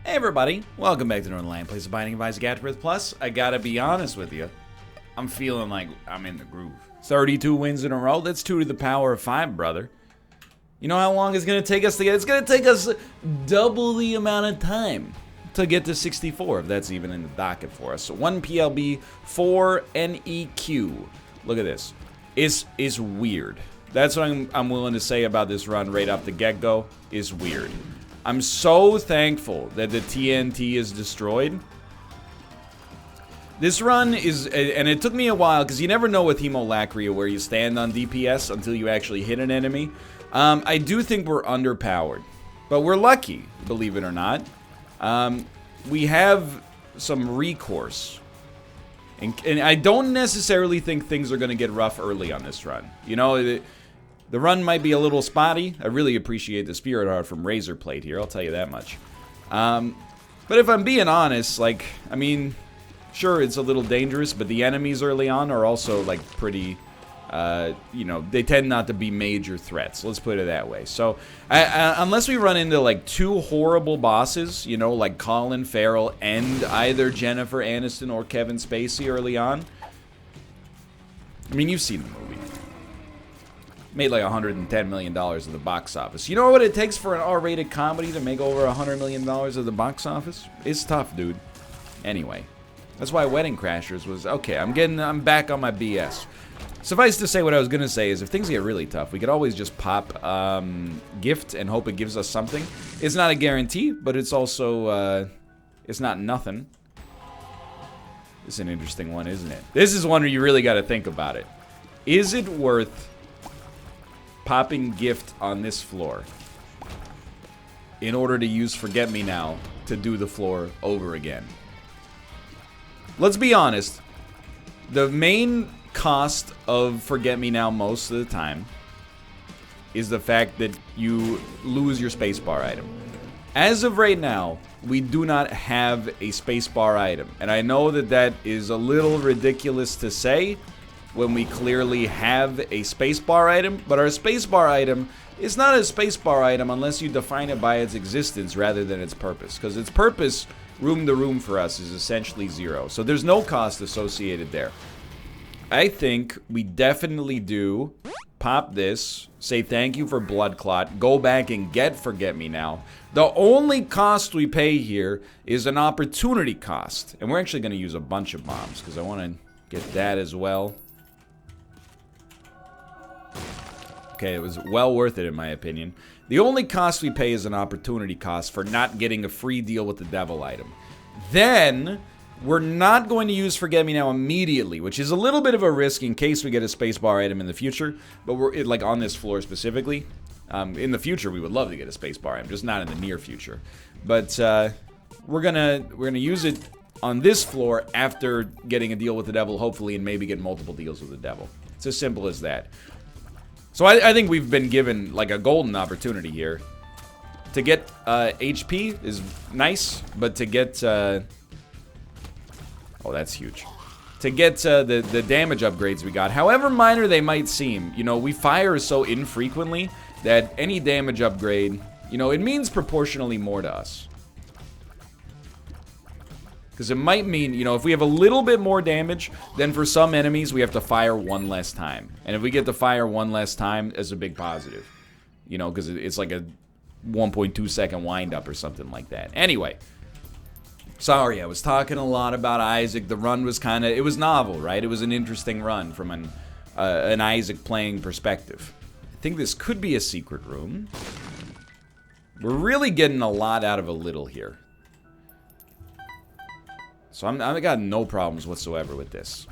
Hey everybody, welcome back to Northernlion, place of Binding of Isaac AFTERBIRTH Plus. I gotta be honest with you, I'm feeling like I'm in the groove. 32 wins in a row, that's 2 to the power of 5, brother. You know how long it's gonna take us to get? It's gonna take us double the amount of time to get to 64, if that's even in the docket for us. So 1 PLB, 4 NEQ. Look at this. It's weird. That's what I'm willing to say about this run right off the get-go, is weird. I'm so thankful that the TNT is destroyed. This run is, and it took me a while, because you never know with Hemolacria where you stand on DPS until you actually hit an enemy. I do think we're underpowered, but we're lucky, believe it or not. We have some recourse. And I don't necessarily think things are going to get rough early on this run. You know, the run might be a little spotty. I really appreciate the Spirit Heart from Razorplate here, I'll tell you that much. But if I'm being honest, like, I mean, sure, it's a little dangerous, but the enemies early on are also, like, pretty, you know, they tend not to be major threats. Let's put it that way. So, unless we run into, like, 2 horrible bosses, you know, like Colin Farrell and either Jennifer Aniston or Kevin Spacey early on. I mean, you've seen the movie. Made like $110 million at the box office. You know what it takes for an R-rated comedy to make over $100 million at the box office? It's tough, dude. Anyway, that's why Wedding Crashers was okay. I'm back on my BS. Suffice to say, what I was gonna say is, if things get really tough, we could always just pop gift and hope it gives us something. It's not a guarantee, but it's also it's not nothing. This is an interesting one, isn't it? This is one where you really got to think about it. Is it worth popping gift on this floor in order to use Forget Me Now to do the floor over again? Let's be honest. The main cost of Forget Me Now most of the time is the fact that you lose your spacebar item. As of right now, we do not have a spacebar item, and I know that that is a little ridiculous to say when we clearly have a spacebar item, but our spacebar item is not a spacebar item unless you define it by its existence rather than its purpose, because its purpose, room to room for us, is essentially 0, so there's no cost associated there. I think we definitely do pop this, say thank you for Blood Clot, go back and get Forget Me Now. The only cost we pay here is an opportunity cost, and we're actually going to use a bunch of bombs because I want to get that as well. Okay, it was well worth it in my opinion. The only cost we pay is an opportunity cost for not getting a free deal with the devil item. Then we're not going to use Forget Me Now immediately, which is a little bit of a risk in case we get a spacebar item in the future. But we're like on this floor specifically. In the future, we would love to get a spacebar item, just not in the near future. But we're gonna use it on this floor after getting a deal with the devil, hopefully, and maybe get multiple deals with the devil. It's as simple as that. So I think we've been given like a golden opportunity here. To get HP is nice, but to get oh, that's huge. To get the damage upgrades we got, however minor they might seem, you know, we fire so infrequently that any damage upgrade, you know, it means proportionally more to us. Because it might mean, you know, if we have a little bit more damage, then for some enemies we have to fire 1 less time. And if we get to fire 1 less time, it's a big positive. You know, because it's like a 1.2 second wind up or something like that. Anyway. Sorry, I was talking a lot about Isaac. The run was kind of, it was novel, right? It was an interesting run from an Isaac playing perspective. I think this could be a secret room. We're really getting a lot out of a little here. So I got no problems whatsoever with this.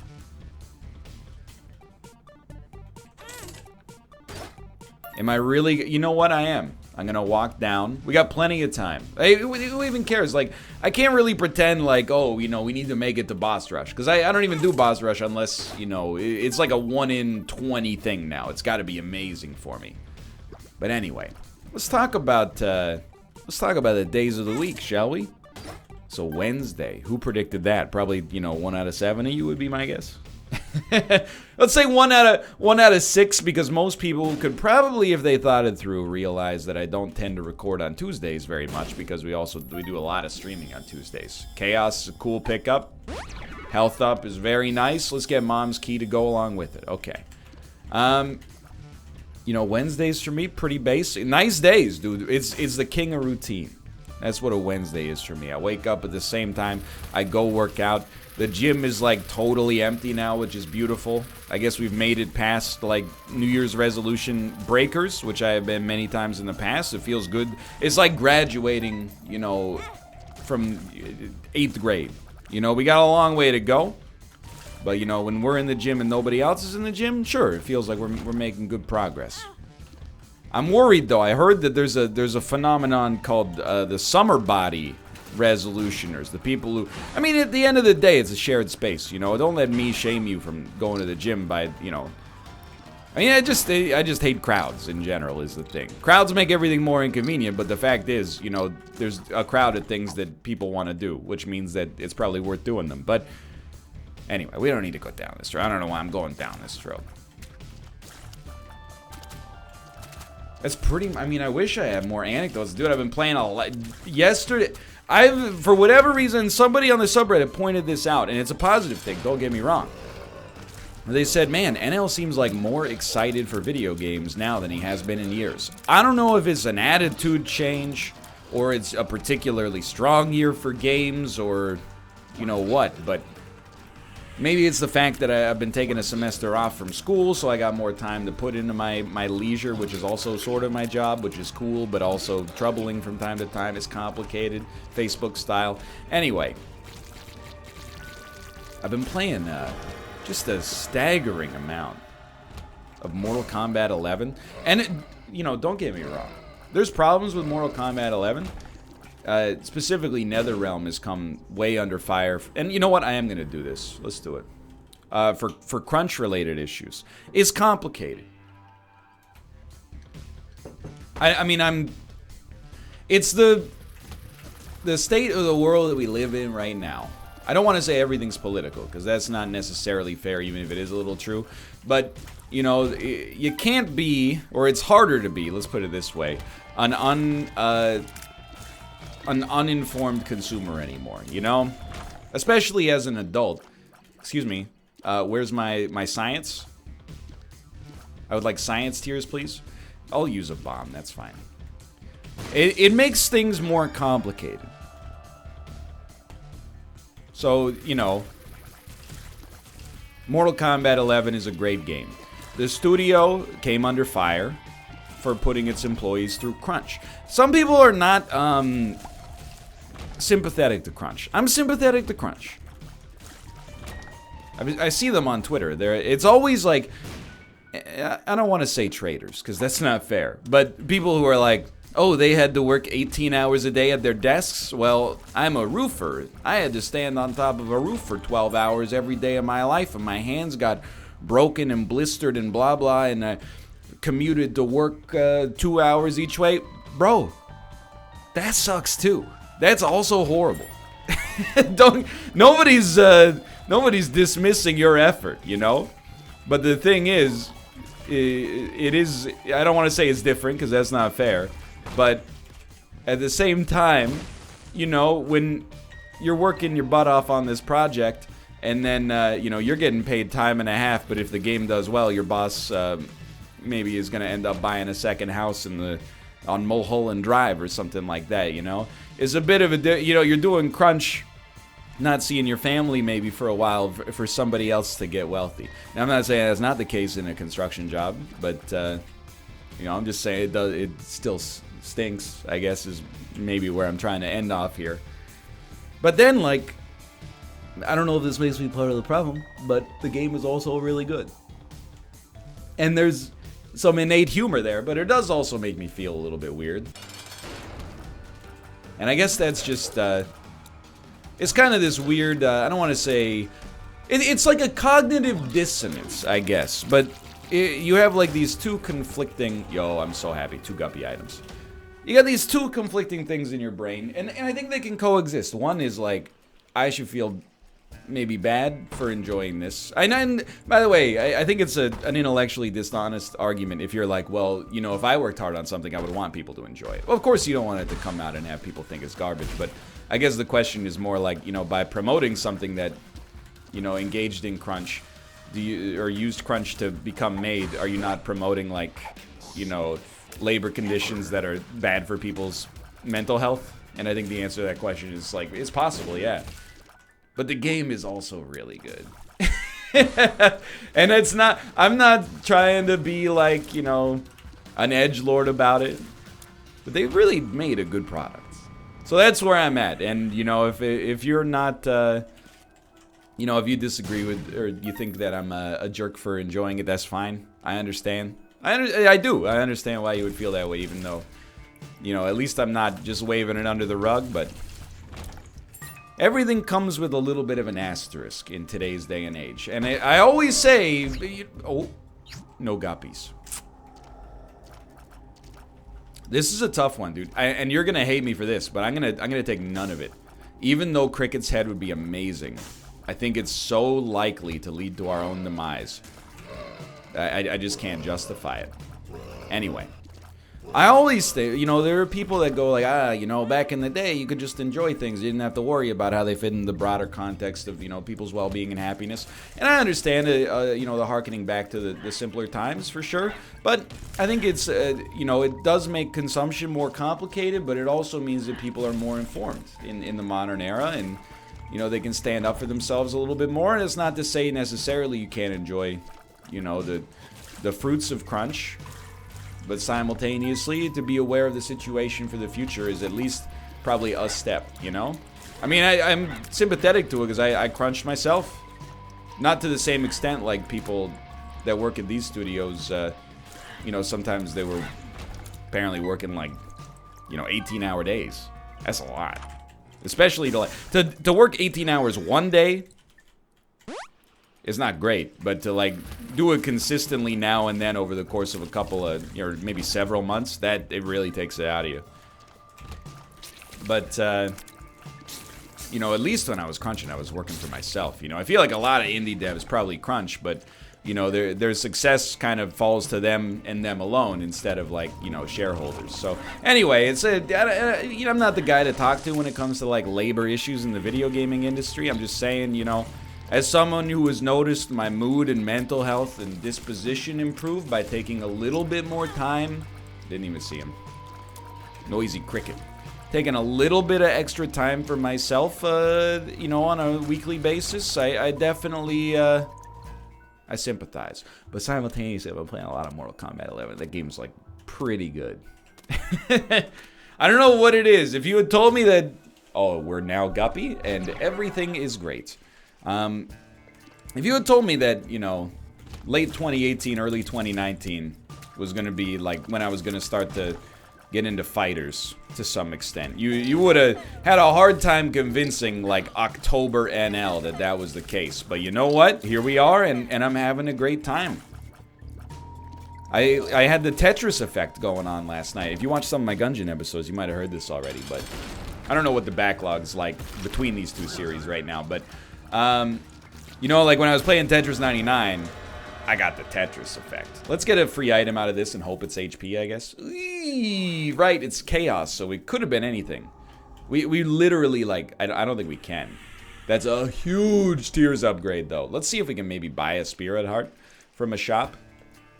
Am I really, you know what, I am. I'm gonna walk down. We got plenty of time. Hey, who even cares? Like, I can't really pretend like, oh, you know, we need to make it to boss rush. Because I don't even do boss rush unless, you know, it's like a 1 in 20 thing now. It's got to be amazing for me. But anyway, let's talk about the days of the week, shall we? So Wednesday, who predicted that? Probably, you know, 1 out of 7 of you would be my guess. Let's say one out of 6, because most people could probably, if they thought it through, realize that I don't tend to record on Tuesdays very much, because we do a lot of streaming on Tuesdays. Chaos is a cool pickup. Health up is very nice. Let's get Mom's Key to go along with it. Okay. You know, Wednesdays for me, pretty basic. Nice days, dude. It's the king of routine. That's what a Wednesday is for me. I wake up at the same time. I go work out. The gym is like totally empty now, which is beautiful. I guess we've made it past like New Year's resolution breakers, which I have been many times in the past. It feels good. It's like graduating, you know, from 8th grade. You know, we got a long way to go. But, you know, when we're in the gym and nobody else is in the gym, sure, it feels like we're making good progress. I'm worried, though. I heard that there's a phenomenon called the summer body resolutioners. The people who... I mean, at the end of the day, it's a shared space, you know? Don't let me shame you from going to the gym by, you know... I mean, I just hate crowds in general is the thing. Crowds make everything more inconvenient, but the fact is, you know, there's a crowd of things that people want to do, which means that it's probably worth doing them. But anyway, we don't need to go down this road. I don't know why I'm going down this road. That's pretty... I mean, I wish I had more anecdotes. Dude, I've been playing a lot. Yesterday, for whatever reason, somebody on the subreddit pointed this out, and it's a positive thing, don't get me wrong. They said, man, NL seems like more excited for video games now than he has been in years. I don't know if it's an attitude change, or it's a particularly strong year for games, or you know what, but maybe it's the fact that I've been taking a semester off from school, so I got more time to put into my leisure, which is also sort of my job, which is cool, but also troubling from time to time. It's complicated, Facebook style. Anyway, I've been playing just a staggering amount of Mortal Kombat 11. And, you know, don't get me wrong. There's problems with Mortal Kombat 11. Specifically, NetherRealm has come way under fire. And you know what? I am going to do this. Let's do it. For crunch-related issues. It's complicated. I mean, it's the state of the world that we live in right now. I don't want to say everything's political, because that's not necessarily fair, even if it is a little true. But, you know, you can't be, or it's harder to be, let's put it this way, an uninformed consumer anymore, you know? Especially as an adult. Excuse me, where's my science? I would like science tiers, please. I'll use a bomb, that's fine. It makes things more complicated. So, you know, Mortal Kombat 11 is a great game. The studio came under fire for putting its employees through crunch. Some people are not sympathetic to crunch. I'm sympathetic to crunch. I see them on Twitter. It's always like, I don't want to say traitors, because that's not fair, but people who are like, oh, they had to work 18 hours a day at their desks? Well, I'm a roofer. I had to stand on top of a roof for 12 hours every day of my life, and my hands got broken and blistered and blah, blah, and I commuted to work 2 hours each way. Bro, that sucks too. That's also horrible. Nobody's dismissing your effort, you know? But the thing is, it is, I don't want to say it's different, because that's not fair. But at the same time, you know, when you're working your butt off on this project, and then, you know, you're getting paid time and a half, but if the game does well, your boss maybe is going to end up buying a second house on Mulholland Drive or something like that, you know? It's a bit of a, you know, you're doing crunch, not seeing your family maybe for a while for somebody else to get wealthy. Now, I'm not saying that's not the case in a construction job, but, you know, I'm just saying it still stinks, I guess, is maybe where I'm trying to end off here. But then, like, I don't know if this makes me part of the problem, but the game is also really good. And there's some innate humor there, but it does also make me feel a little bit weird. And I guess that's just, it's kind of this weird, I don't want to say, it's like a cognitive dissonance, I guess, but you have like these two conflicting, yo, I'm so happy, 2 guppy items. You got these two conflicting things in your brain, and I think they can coexist. One is like, I should feel maybe bad for enjoying this. And by the way, I think it's an intellectually dishonest argument if you're like, well, you know, if I worked hard on something, I would want people to enjoy it. Well, of course you don't want it to come out and have people think it's garbage, but I guess the question is more like, you know, by promoting something that, you know, engaged in crunch, or used crunch to become made, are you not promoting, like, you know, labor conditions that are bad for people's mental health? And I think the answer to that question is, like, it's possible, yeah. But the game is also really good. And it's not, I'm not trying to be like, you know, an edgelord about it. But they really made a good product. So that's where I'm at. And, you know, if you're not, you know, if you disagree with, or you think that I'm a jerk for enjoying it, that's fine. I understand. I do. I understand why you would feel that way, even though, you know, at least I'm not just waving it under the rug, but everything comes with a little bit of an asterisk in today's day and age. And I always say, oh, no guppies. This is a tough one, dude. And you're gonna hate me for this, but I'm gonna take none of it. Even though Cricket's head would be amazing, I think it's so likely to lead to our own demise. I just can't justify it. Anyway. I always think, you know, there are people that go like, you know, back in the day, you could just enjoy things. You didn't have to worry about how they fit in the broader context of, you know, people's well-being and happiness. And I understand, you know, the harkening back to the simpler times, for sure. But I think it's, you know, it does make consumption more complicated, but it also means that people are more informed in the modern era. And, you know, they can stand up for themselves a little bit more. And it's not to say necessarily you can't enjoy, you know, the fruits of crunch. But simultaneously, to be aware of the situation for the future is at least probably a step, you know? I mean, I'm sympathetic to it because I crunched myself. Not to the same extent like people that work at these studios, you know, sometimes they were apparently working like, you know, 18-hour days. That's a lot. Especially to work 18 hours one day is not great, but to like do it consistently now and then over the course of a couple of, or maybe several months, that it really takes it out of you. But you know, at least when I was crunching, I was working for myself. You know, I feel like a lot of indie devs probably crunch, but you know, their success kind of falls to them and them alone instead of like, you know, shareholders. So anyway, it's you know, I'm not the guy to talk to when it comes to like labor issues in the video gaming industry. I'm just saying, you know, as someone who has noticed my mood and mental health and disposition improve by taking a little bit more time, didn't even see him. Noisy cricket. Taking a little bit of extra time for myself, you know, on a weekly basis, I definitely, I sympathize. But simultaneously, I've been playing a lot of Mortal Kombat 11. That game's, like, pretty good. I don't know what it is. If you had told me that, oh, we're now Guppy, and everything is great. If you had told me that, you know, late 2018, early 2019 was going to be like when I was going to start to get into fighters to some extent, you would have had a hard time convincing like October NL that was the case. But you know what? Here we are, and I'm having a great time. I had the Tetris effect going on last night. If you watched some of my Gungeon episodes, you might have heard this already, but I don't know what the backlog's like between these two series right now, but you know, like when I was playing Tetris 99, I got the Tetris effect. Let's get a free item out of this and hope it's HP, I guess. Eee, right, it's chaos, so it could have been anything. We literally, like, I don't think we can. That's a huge tiers upgrade, though. Let's see if we can maybe buy a Spirit Heart from a shop.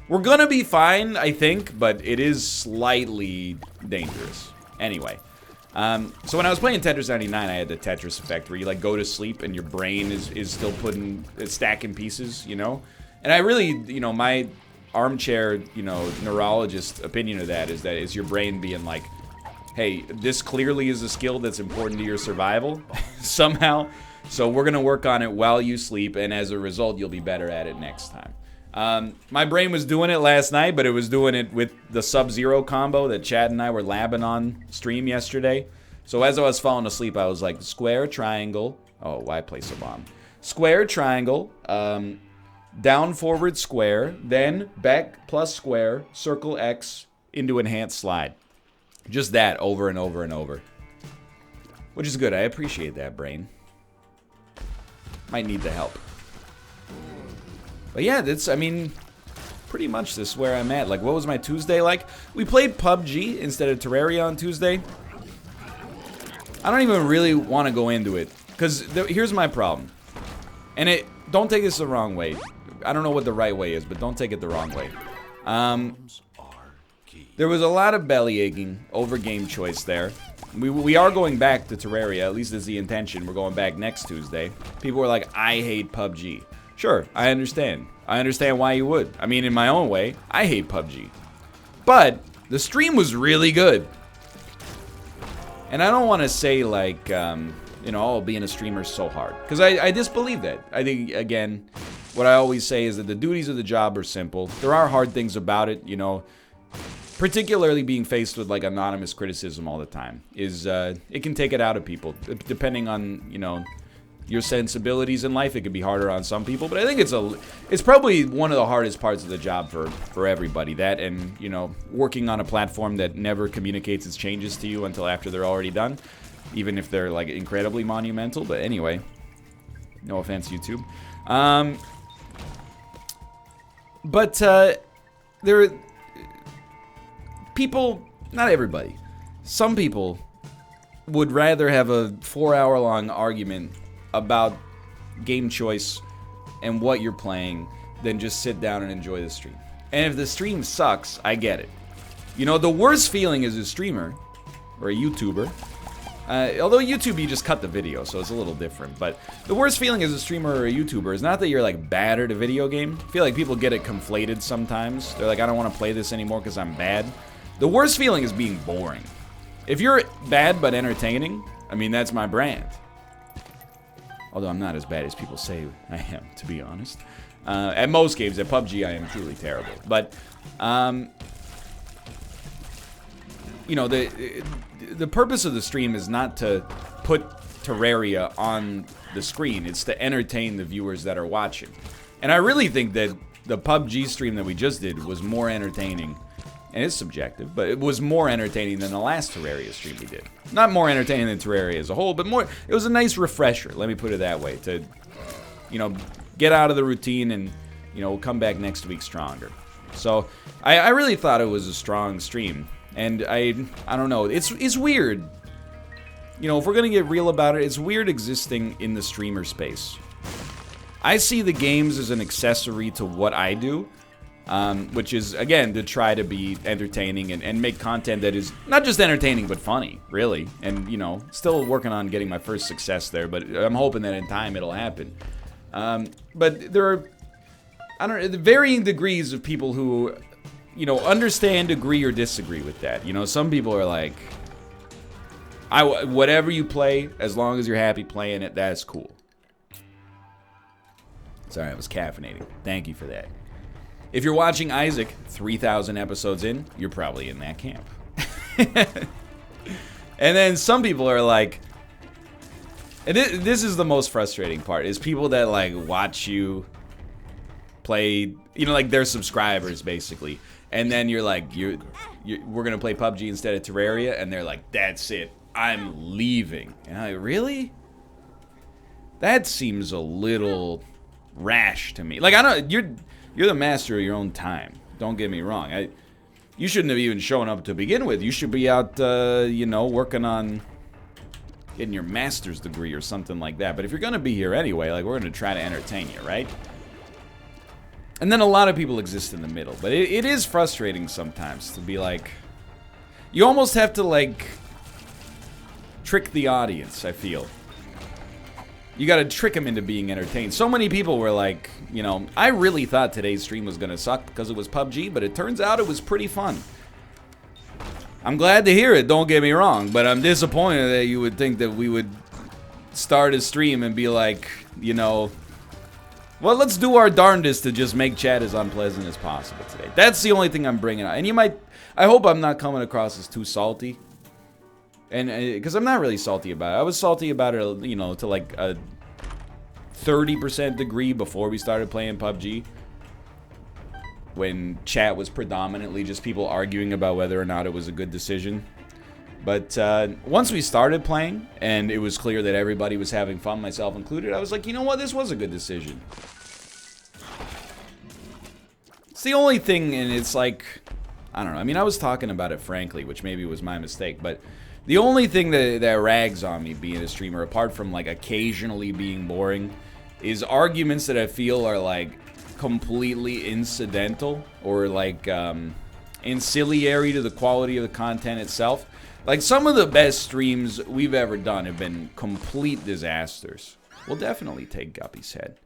We're gonna be fine, I think, but it is slightly dangerous. Anyway. So when I was playing Tetris 99, I had the Tetris effect where you like go to sleep and your brain is still stacking pieces, you know? And I really, you know, my armchair, you know, neurologist opinion of that is your brain being like, hey, this clearly is a skill that's important to your survival somehow. So we're going to work on it while you sleep. And as a result, you'll be better at it next time. My brain was doing it last night, but it was doing it with the Sub-Zero combo that Chad and I were labbing on stream yesterday. So as I was falling asleep, I was like, square, triangle. Oh, why place a bomb? Square, triangle, down, forward, square, then back plus square, circle X into enhanced slide. Just that over and over and over. Which is good. I appreciate that, brain. might need the help. But yeah, that's, I mean, pretty much this is where I'm at. Like, what was my Tuesday like? We played PUBG instead of Terraria on Tuesday. I don't even really want to go into it, because here's my problem. And don't take this the wrong way. I don't know what the right way is, but don't take it the wrong way. There was a lot of belly aching over game choice there. We are going back to Terraria, at least is the intention. We're going back next Tuesday. People were like, I hate PUBG. Sure, I understand. I understand why you would. I mean, in my own way, I hate PUBG. But the stream was really good. And I don't want to say like, you know, oh, being a streamer is so hard. Because I disbelieve that. I think, again, what I always say is that the duties of the job are simple. There are hard things about it, you know. Particularly being faced with like anonymous criticism all the time is it can take it out of people. Depending on, you know, your sensibilities in life, it can be harder on some people. But I think it's probably one of the hardest parts of the job for everybody. That and, you know, working on a platform that never communicates its changes to you until after they're already done, even if they're like incredibly monumental. But anyway, no offense, YouTube. There. People, not everybody, some people would rather have a 4-hour-long argument about game choice and what you're playing than just sit down and enjoy the stream. And if the stream sucks, I get it. You know, the worst feeling as a streamer, or a YouTuber, although YouTube, you just cut the video, so it's a little different, but the worst feeling as a streamer or a YouTuber is not that you're like bad at a video game. I feel like people get it conflated sometimes. They're like, I don't want to play this anymore because I'm bad. The worst feeling is being boring. If you're bad but entertaining, I mean, that's my brand. Although I'm not as bad as people say I am, to be honest. At most games, at PUBG, I am truly terrible. But, you know, the purpose of the stream is not to put Terraria on the screen. It's to entertain the viewers that are watching. And I really think that the PUBG stream that we just did was more entertaining. And it's subjective, but it was more entertaining than the last Terraria stream we did. Not more entertaining than Terraria as a whole, but more. It was a nice refresher, let me put it that way, to, you know, get out of the routine and, you know, we'll come back next week stronger. So, I really thought it was a strong stream. And I don't know, it's weird. You know, if we're gonna get real about it, it's weird existing in the streamer space. I see the games as an accessory to what I do. Which is, again, to try to be entertaining and make content that is not just entertaining, but funny, really. And, you know, still working on getting my first success there, but I'm hoping that in time it'll happen. But there are, I don't know, varying degrees of people who, you know, understand, agree, or disagree with that. You know, some people are like, whatever you play, as long as you're happy playing it, that's cool. Sorry, I was caffeinating. Thank you for that. If you're watching Isaac 3,000 episodes in, you're probably in that camp. And then some people are like, and this is the most frustrating part, is people that like watch you play, you know, like they're subscribers basically. And then you're like, we're gonna play PUBG instead of Terraria, and they're like, that's it, I'm leaving. And I'm like, really? That seems a little rash to me. Like, I don't, you're the master of your own time. Don't get me wrong. You shouldn't have even shown up to begin with. You should be out, you know, working on getting your master's degree or something like that. But if you're going to be here anyway, like, we're going to try to entertain you, right? And then a lot of people exist in the middle. But it is frustrating sometimes to be like, you almost have to, like, trick the audience, I feel. You gotta trick them into being entertained. So many people were like, you know, I really thought today's stream was gonna suck because it was PUBG, but it turns out it was pretty fun. I'm glad to hear it, don't get me wrong, but I'm disappointed that you would think that we would start a stream and be like, you know, well, let's do our darndest to just make chat as unpleasant as possible today. That's the only thing I'm bringing up. And you might, I hope I'm not coming across as too salty. And because I'm not really salty about it. I was salty about it, you know, to like a 30% degree before we started playing PUBG. When chat was predominantly just people arguing about whether or not it was a good decision. But once we started playing, and it was clear that everybody was having fun, myself included, I was like, you know what, this was a good decision. It's the only thing, and it's like, I don't know. I mean, I was talking about it frankly, which maybe was my mistake, but the only thing that rags on me being a streamer, apart from like occasionally being boring, is arguments that I feel are like completely incidental or like ancillary to the quality of the content itself. Like, some of the best streams we've ever done have been complete disasters. We'll definitely take Guppy's head.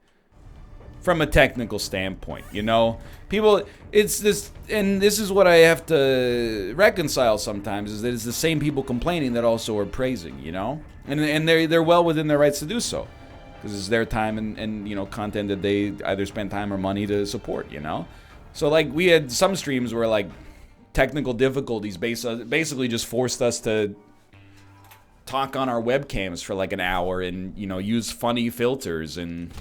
From a technical standpoint, you know? People, it's this, and this is what I have to reconcile sometimes, is that it's the same people complaining that also are praising, you know? And they're well within their rights to do so. Because it's their time and, you know, content that they either spend time or money to support, you know? So, like, we had some streams where, like, technical difficulties basically just forced us to talk on our webcams for like an hour and, you know, use funny filters and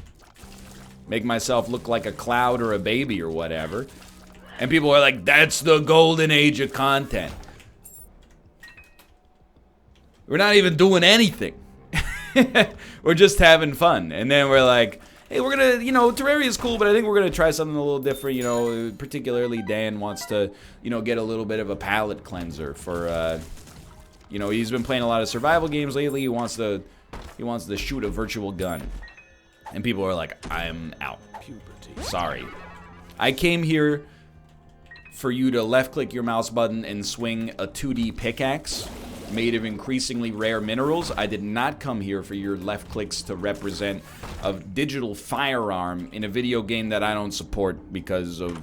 make myself look like a cloud or a baby or whatever. And people are like, that's the golden age of content. We're not even doing anything. We're just having fun. And then we're like, hey, we're gonna, you know, Terraria is cool, but I think we're gonna try something a little different, you know, particularly Dan wants to, you know, get a little bit of a palate cleanser for, you know, he's been playing a lot of survival games lately, he wants to shoot a virtual gun. And people are like, I'm out. Puberty. Sorry. I came here for you to left-click your mouse button and swing a 2D pickaxe made of increasingly rare minerals. I did not come here for your left clicks to represent a digital firearm in a video game that I don't support because of,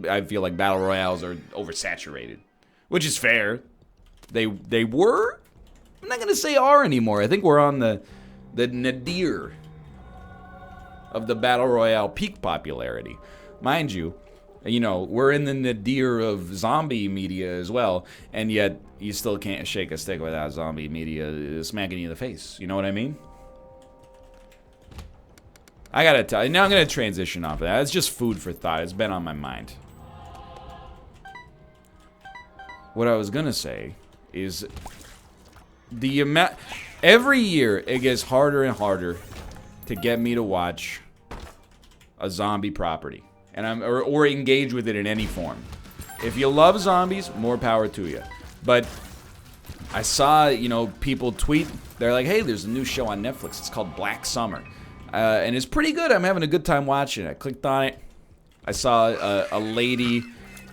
I feel like battle royales are oversaturated, which is fair. They were. I'm not gonna say are anymore. I think we're on the nadir of the battle royale peak popularity, mind you. You know, we're in the nadir of zombie media as well, and yet you still can't shake a stick without zombie media smacking you in the face. You know what I mean? I gotta tell you, now I'm gonna transition off of that. It's just food for thought. It's been on my mind. What I was gonna say is the amount, every year it gets harder and harder to get me to watch a zombie property. And or engage with it in any form. If you love zombies, more power to you. But I saw, you know, people tweet. They're like, hey, there's a new show on Netflix. It's called Black Summer. And it's pretty good. I'm having a good time watching it. I clicked on it. I saw a lady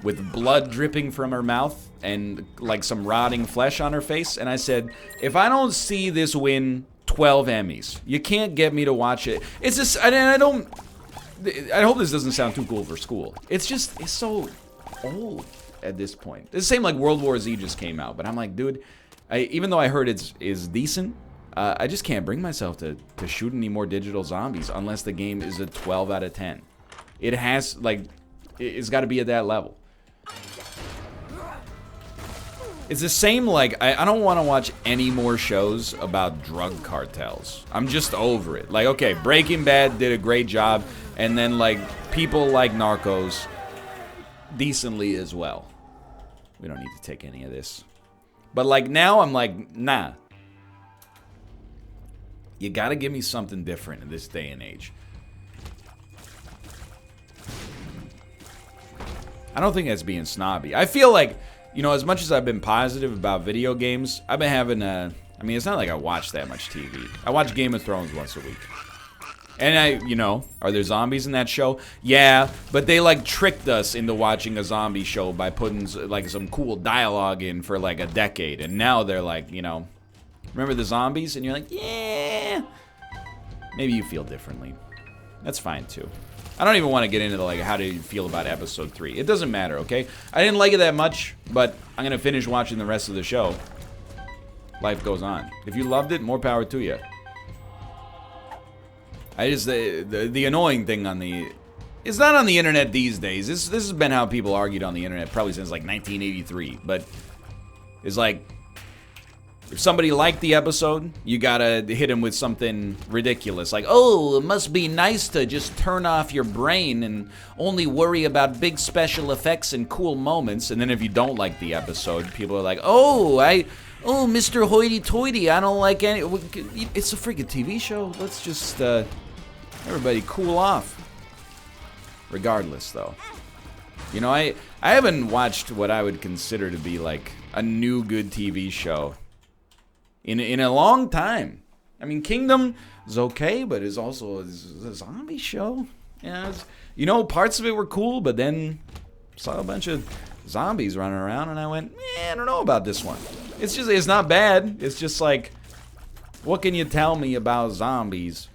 with blood dripping from her mouth and like some rotting flesh on her face. And I said, if I don't see this win 12 Emmys, you can't get me to watch it. It's just, I hope this doesn't sound too cool for school. It's just, it's so old at this point. It's the same like World War Z just came out, but I'm like, dude, even though I heard it's decent, I just can't bring myself to shoot any more digital zombies unless the game is a 12 out of 10. It has, like, it's got to be at that level. It's the same, like, I don't want to watch any more shows about drug cartels. I'm just over it. Like, okay, Breaking Bad did a great job, and then, like, people like Narcos decently as well. We don't need to take any of this. But, like, now I'm like, nah. You gotta give me something different in this day and age. I don't think that's being snobby. I feel like, you know, as much as I've been positive about video games, I've been having a... I mean, it's not like I watch that much TV. I watch Game of Thrones once a week. And you know, are there zombies in that show? Yeah, but they, like, tricked us into watching a zombie show by putting, like, some cool dialogue in for, like, a decade. And now they're like, you know, remember the zombies? And you're like, yeah. Maybe you feel differently. That's fine, too. I don't even want to get into, like, how do you feel about episode 3. It doesn't matter, okay? I didn't like it that much, but I'm going to finish watching the rest of the show. Life goes on. If you loved it, more power to you. I just, the annoying thing on the... It's not on the internet these days. This has been how people argued on the internet probably since, like, 1983. But it's like... If somebody liked the episode, you gotta hit them with something ridiculous. Like, oh, it must be nice to just turn off your brain and only worry about big special effects and cool moments. And then if you don't like the episode, people are like, oh, Mr. Hoity-toity, I don't like any... It's a freaking TV show. Let's just, everybody cool off. Regardless, though. You know, I haven't watched what I would consider to be, like, a new good TV show in a long time. I mean, Kingdom is okay, but it's also a zombie show. Yeah, you know, parts of it were cool, but then saw a bunch of zombies running around, and I went, I don't know about this one. It's not bad. It's just like, what can you tell me about zombies?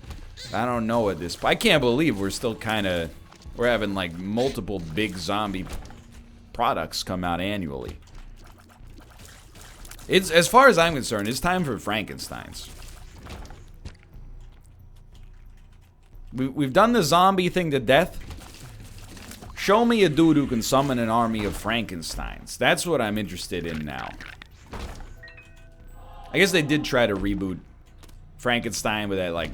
I don't know at this point. I can't believe we're still we're having like multiple big zombie products come out annually. It's, as far as I'm concerned, it's time for Frankensteins. We've done the zombie thing to death. Show me a dude who can summon an army of Frankensteins. That's what I'm interested in now. I guess they did try to reboot Frankenstein with that, like,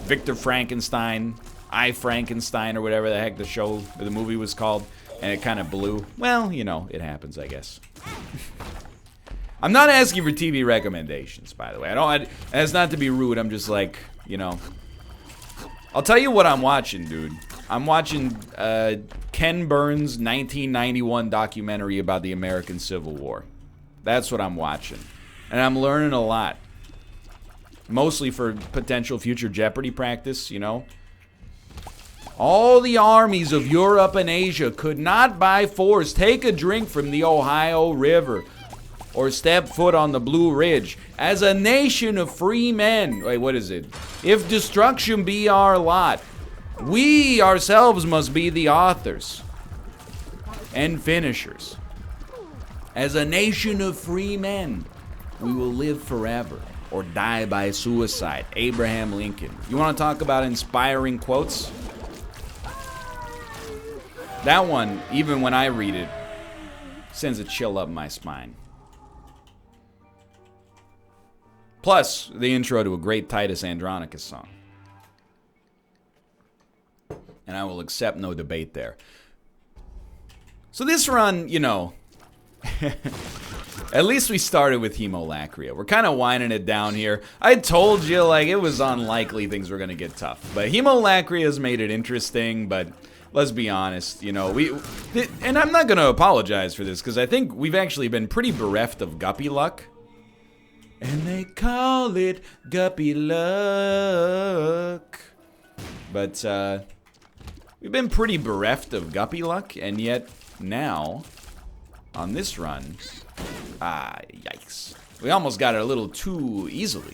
Victor Frankenstein, I Frankenstein, or whatever the heck the show, or the movie was called, and it kind of blew. Well, you know, it happens, I guess. I'm not asking for TV recommendations, by the way. That's not to be rude. I'm just like, you know. I'll tell you what I'm watching, dude. I'm watching Ken Burns' 1991 documentary about the American Civil War. That's what I'm watching. And I'm learning a lot. Mostly for potential future Jeopardy practice, you know. All the armies of Europe and Asia could not by force take a drink from the Ohio River or step foot on the Blue Ridge. As a nation of free men, wait, what is it? If destruction be our lot, we ourselves must be the authors and finishers. As a nation of free men, we will live forever or die by suicide. Abraham Lincoln. You want to talk about inspiring quotes? That one, even when I read it, sends a chill up my spine. Plus, the intro to a great Titus Andronicus song. And I will accept no debate there. So this run, you know, at least we started with Hemolacria. We're kind of winding it down here. I told you, like, it was unlikely things were going to get tough. But Hemolacria has made it interesting, but let's be honest, you know, and I'm not going to apologize for this, because I think we've actually been pretty bereft of guppy luck. And they call it guppy luck. But, we've been pretty bereft of guppy luck, and yet now, on this run, yikes. We almost got it a little too easily.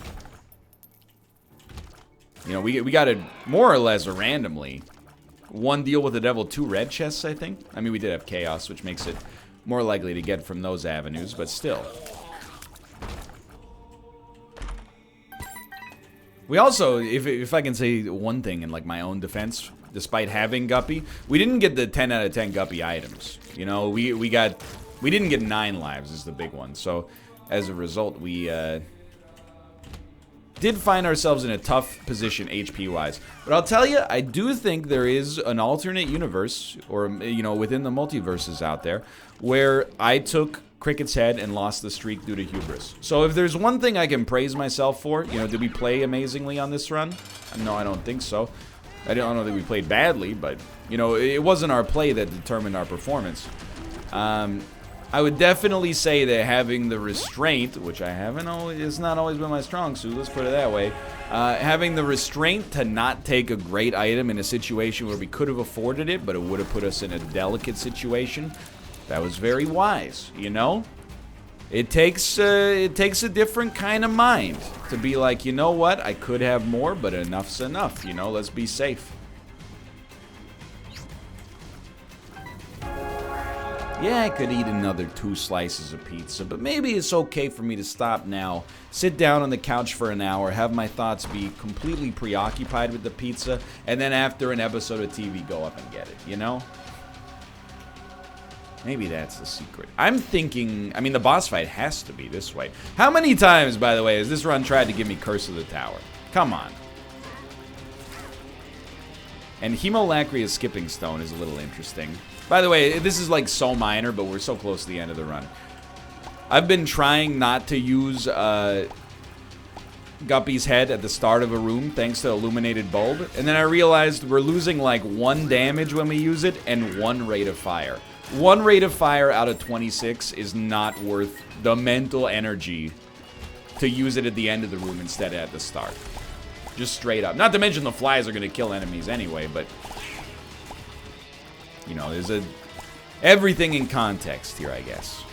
You know, we got it more or less randomly. One deal with the devil, 2 red chests, I think. I mean, we did have chaos, which makes it more likely to get from those avenues, but still. We also, if I can say one thing in like my own defense, despite having guppy, we didn't get the 10 out of 10 guppy items. You know, we didn't get 9 lives is the big one. So as a result, we did find ourselves in a tough position HP wise. But I'll tell you, I do think there is an alternate universe, or you know, within the multiverses out there, where I took Cricket's head and lost the streak due to hubris. So if there's one thing I can praise myself for, you know, did we play amazingly on this run? No, I don't think so. I don't know that we played badly, but, you know, it wasn't our play that determined our performance. I would definitely say that having the restraint, which I haven't always, it's not always been my strong suit, let's put it that way, having the restraint to not take a great item in a situation where we could have afforded it, but it would have put us in a delicate situation, that was very wise, you know? It takes a different kind of mind to be like, you know what, I could have more, but enough's enough, you know, let's be safe. Yeah, I could eat another 2 slices of pizza, but maybe it's okay for me to stop now, sit down on the couch for an hour, have my thoughts be completely preoccupied with the pizza, and then after an episode of TV, go up and get it, you know? Maybe that's the secret. I'm thinking, I mean, the boss fight has to be this way. How many times, by the way, has this run tried to give me Curse of the Tower? Come on. And Hemolacria's skipping stone is a little interesting. By the way, this is like so minor, but we're so close to the end of the run. I've been trying not to use Guppy's head at the start of a room thanks to Illuminated Bulb. And then I realized we're losing like 1 damage when we use it and 1 rate of fire. 1 rate of fire out of 26 is not worth the mental energy to use it at the end of the room instead of at the start. Just straight up. Not to mention the flies are going to kill enemies anyway, but... You know, there's everything in context here, I guess.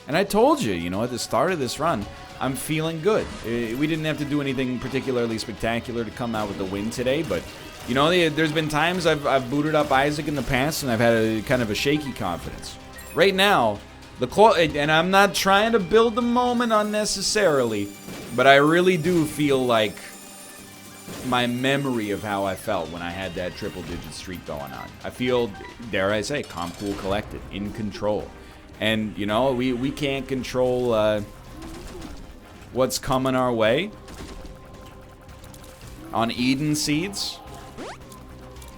And I told you, you know, at the start of this run, I'm feeling good. We didn't have to do anything particularly spectacular to come out with the win today, but... You know, there's been times I've booted up Isaac in the past and I've had a kind of a shaky confidence. Right now, and I'm not trying to build the moment unnecessarily, but I really do feel like my memory of how I felt when I had that triple-digit streak going on. I feel, dare I say, calm, cool, collected, in control. And, you know, we can't control what's coming our way on Eden Seeds.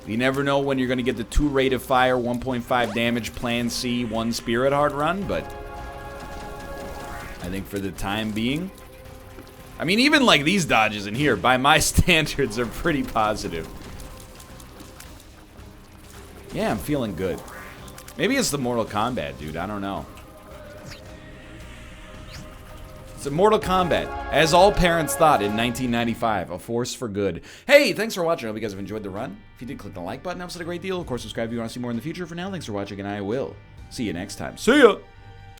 You never know when you're going to get the 2 rate of fire, 1.5 damage, plan C, 1 spirit heart run, but I think for the time being, I mean, even like these dodges in here, by my standards, are pretty positive. Yeah, I'm feeling good. Maybe it's the Mortal Kombat, dude. I don't know. It's a Mortal Kombat, as all parents thought in 1995, a force for good. Hey, thanks for watching. I hope you guys have enjoyed the run. If you did, click the like button. Helps it a great deal. Of course, subscribe if you want to see more in the future. For now, thanks for watching, and I will see you next time. See ya!